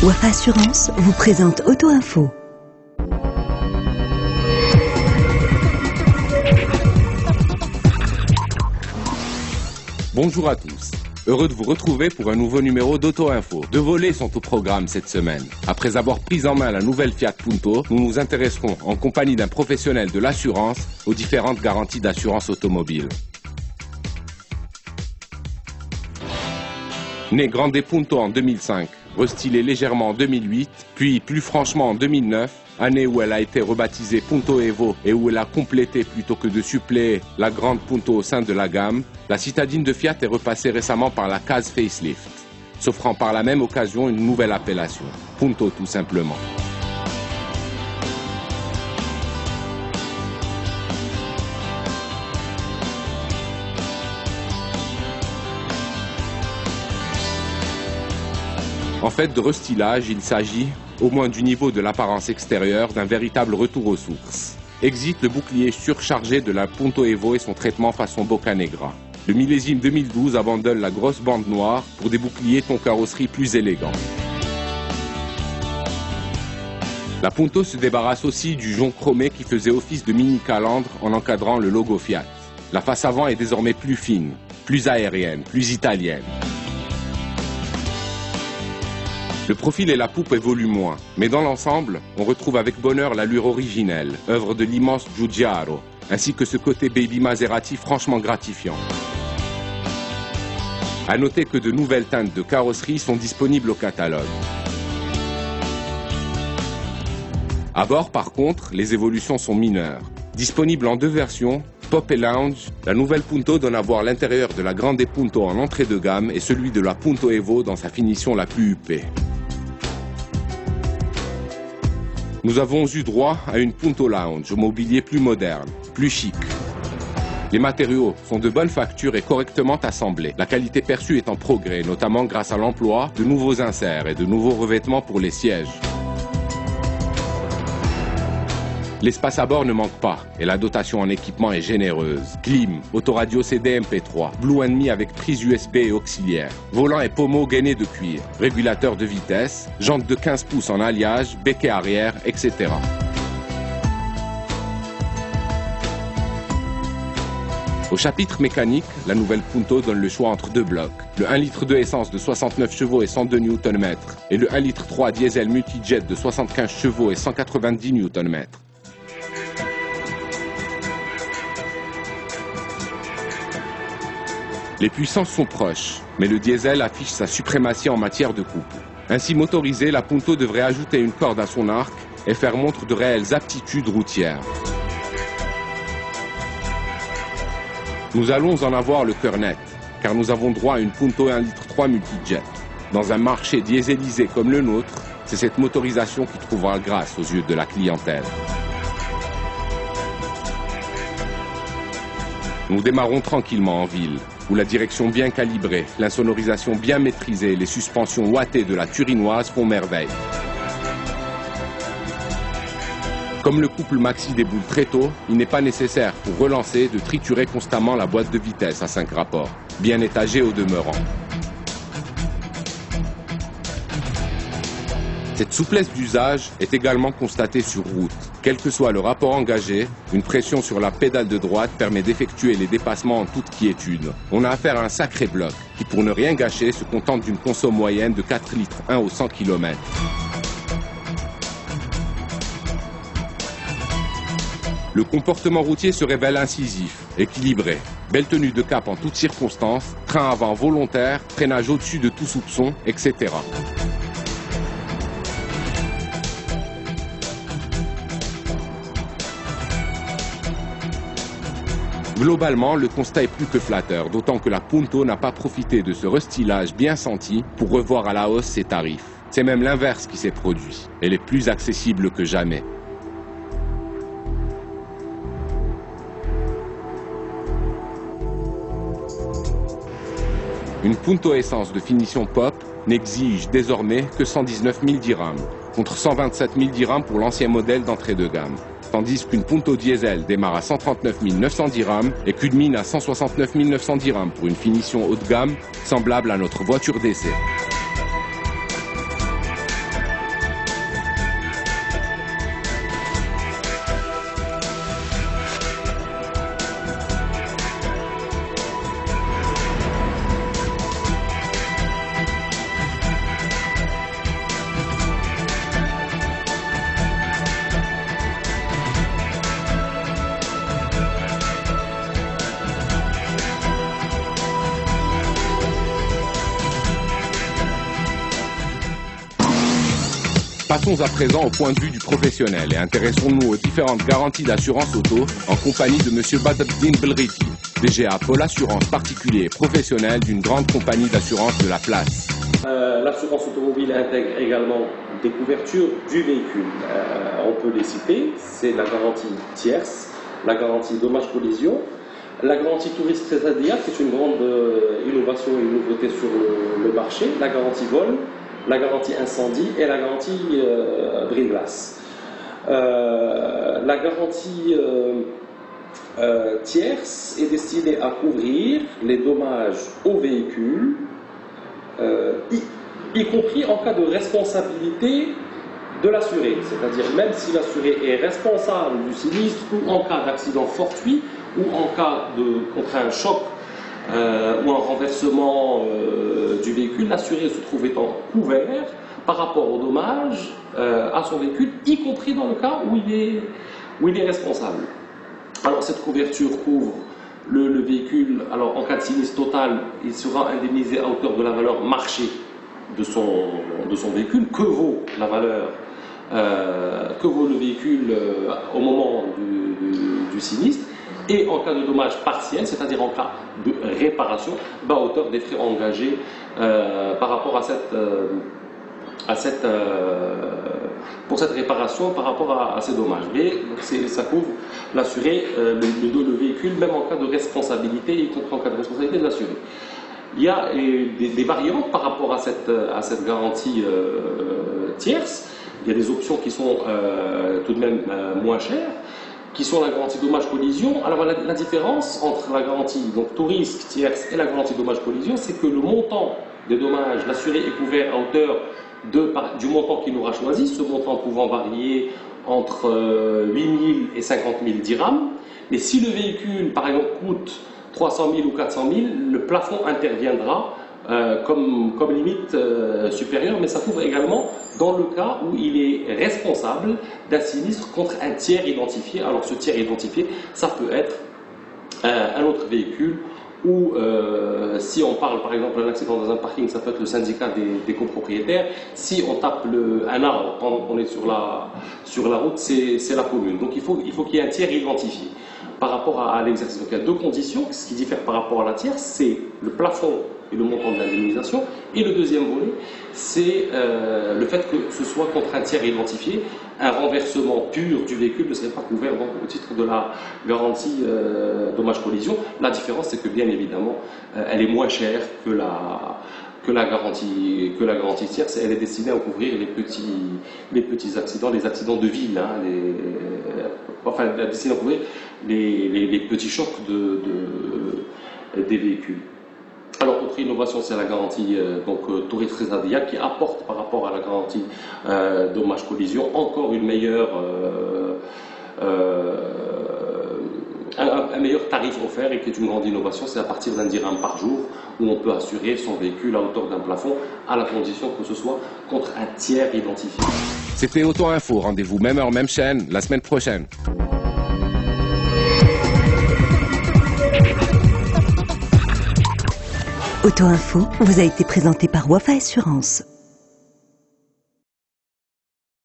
Wafa Assurance vous présente Auto Info. Bonjour à tous. Heureux de vous retrouver pour un nouveau numéro d'Auto Info. Deux volets sont au programme cette semaine. Après avoir pris en main la nouvelle Fiat Punto, nous nous intéresserons, en compagnie d'un professionnel de l'assurance, aux différentes garanties d'assurance automobile. Né Grande Punto en 2005, restylé légèrement en 2008, puis plus franchement en 2009, année où elle a été rebaptisée Punto Evo et où elle a complété plutôt que de suppléer la Grande Punto au sein de la gamme, la citadine de Fiat est repassée récemment par la case facelift, s'offrant par la même occasion une nouvelle appellation, Punto tout simplement. En fait, de restylage, il s'agit, au moins du niveau de l'apparence extérieure, d'un véritable retour aux sources. Exit le bouclier surchargé de la Punto Evo et son traitement façon Boccanegra. Le millésime 2012 abandonne la grosse bande noire pour des boucliers ton carrosserie plus élégants. La Punto se débarrasse aussi du jonc chromé qui faisait office de mini calandre en encadrant le logo Fiat. La face avant est désormais plus fine, plus aérienne, plus italienne. Le profil et la poupe évoluent moins, mais dans l'ensemble, on retrouve avec bonheur l'allure originelle, œuvre de l'immense Giugiaro, ainsi que ce côté baby Maserati franchement gratifiant. A noter que de nouvelles teintes de carrosserie sont disponibles au catalogue. À bord, par contre, les évolutions sont mineures. Disponible en deux versions, Pop et Lounge, la nouvelle Punto donne à voir l'intérieur de la Grande Punto en entrée de gamme et celui de la Punto Evo dans sa finition la plus huppée. Nous avons eu droit à une Punto Lounge au mobilier plus moderne, plus chic. Les matériaux sont de bonne facture et correctement assemblés. La qualité perçue est en progrès, notamment grâce à l'emploi de nouveaux inserts et de nouveaux revêtements pour les sièges. L'espace à bord ne manque pas et la dotation en équipement est généreuse. Clim, autoradio CD MP3, Blue & Me avec prise USB et auxiliaire, volant et pommeau gainé de cuir, régulateur de vitesse, jantes de 15 pouces en alliage, becquet arrière, etc. Au chapitre mécanique, la nouvelle Punto donne le choix entre deux blocs. Le 1,2 litre essence de 69 chevaux et 102 Nm et le 1,3 litre diesel multijet de 75 chevaux et 190 Nm. Les puissances sont proches, mais le diesel affiche sa suprématie en matière de couple. Ainsi motorisée, la Punto devrait ajouter une corde à son arc et faire montre de réelles aptitudes routières. Nous allons en avoir le cœur net, car nous avons droit à une Punto 1,3 litre multijet. Dans un marché dieselisé comme le nôtre, c'est cette motorisation qui trouvera grâce aux yeux de la clientèle. Nous démarrons tranquillement en ville, où la direction bien calibrée, l'insonorisation bien maîtrisée et les suspensions ouatées de la turinoise font merveille. Comme le couple maxi déboule très tôt, il n'est pas nécessaire pour relancer de triturer constamment la boîte de vitesse à 5 rapports, bien étagée au demeurant. Cette souplesse d'usage est également constatée sur route. Quel que soit le rapport engagé, une pression sur la pédale de droite permet d'effectuer les dépassements en toute quiétude. On a affaire à un sacré bloc qui, pour ne rien gâcher, se contente d'une conso moyenne de 4 litres 1 au 100 km. Le comportement routier se révèle incisif, équilibré. Belle tenue de cap en toutes circonstances, train avant volontaire, freinage au-dessus de tout soupçon, etc. Globalement, le constat est plus que flatteur, d'autant que la Punto n'a pas profité de ce restylage bien senti pour revoir à la hausse ses tarifs. C'est même l'inverse qui s'est produit. Elle est plus accessible que jamais. Une Punto essence de finition pop n'exige désormais que 119 000 dirhams, contre 127 000 dirhams pour l'ancien modèle d'entrée de gamme. Tandis qu'une Punto diesel démarre à 139 900 dirhams et qu'une mine à 169 900 dirhams pour une finition haut de gamme semblable à notre voiture d'essai. Passons à présent au point de vue du professionnel et intéressons-nous aux différentes garanties d'assurance auto en compagnie de M. Badreddine Belriti, DGA Pôle Assurance particulier et professionnel d'une grande compagnie d'assurance de la place. L'assurance automobile intègre également des couvertures du véhicule. On peut les citer, c'est la garantie tierce, la garantie dommage-collision, la garantie touriste très ADA, qui est une grande innovation et une nouveauté sur le marché, la garantie vol, la garantie incendie et la garantie brise-glace. La garantie tierce est destinée à couvrir les dommages au véhicule, y compris en cas de responsabilité de l'assuré, c'est-à-dire même si l'assuré est responsable du sinistre ou en cas d'accident fortuit ou en cas contre un choc ou un renversement du véhicule, l'assuré se trouve étant couvert par rapport aux dommages à son véhicule, y compris dans le cas où il est responsable. Alors cette couverture couvre le véhicule, alors en cas de sinistre total, il sera indemnisé à hauteur de la valeur marché de son véhicule. Que vaut la valeur, que vaut le véhicule au moment du sinistre? Et en cas de dommage partiel, c'est-à-dire en cas de réparation, à hauteur des frais engagés par rapport pour cette réparation par rapport à ces dommages. Mais ça couvre l'assuré, le véhicule, même en cas de responsabilité, y compris en cas de responsabilité de l'assuré. Il y a des variantes par rapport à cette garantie tierce. Il y a des options qui sont tout de même moins chères, qui sont la garantie dommage-collision. Alors la différence entre la garantie donc tout risque tierce et la garantie dommage-collision, c'est que le montant des dommages, l'assuré est couvert à hauteur du montant qu'il aura choisi, ce montant pouvant varier entre 8 000 et 50 000 dirhams. Mais si le véhicule, par exemple, coûte 300 000 ou 400 000, le plafond interviendra comme limite supérieure, mais ça couvre également dans le cas où il est responsable d'un sinistre contre un tiers identifié. Alors ce tiers identifié, ça peut être un autre véhicule, ou si on parle par exemple d'un accident dans un parking, ça peut être le syndicat des copropriétaires. Si on tape un arbre quand on est sur la route, c'est la commune. Donc il faut qu'il y ait un tiers identifié. Par rapport à l'exercice, donc il y a deux conditions. Ce qui diffère par rapport à la tierce, c'est le plafond et le montant de l'indemnisation. Et le deuxième volet, c'est le fait que ce soit contre un tiers identifié. Un renversement pur du véhicule ne serait pas couvert donc, au titre de la garantie dommage-collision. La différence, c'est que bien évidemment, elle est moins chère que la garantie tierce. Elle est destinée à couvrir les petits accidents, les accidents de ville, hein, elle est destinée à couvrir les petits chocs des véhicules. Alors, autre innovation, c'est la garantie Tourisme Rezadia qui apporte par rapport à la garantie dommage-collision encore une meilleure, un meilleur tarif offert et qui est une grande innovation. C'est à partir d'un dirham par jour où on peut assurer son véhicule à hauteur d'un plafond à la condition que ce soit contre un tiers identifié. C'était Auto Info. Rendez-vous même heure, même chaîne, la semaine prochaine. Auto Info vous a été présenté par Wafa Assurance.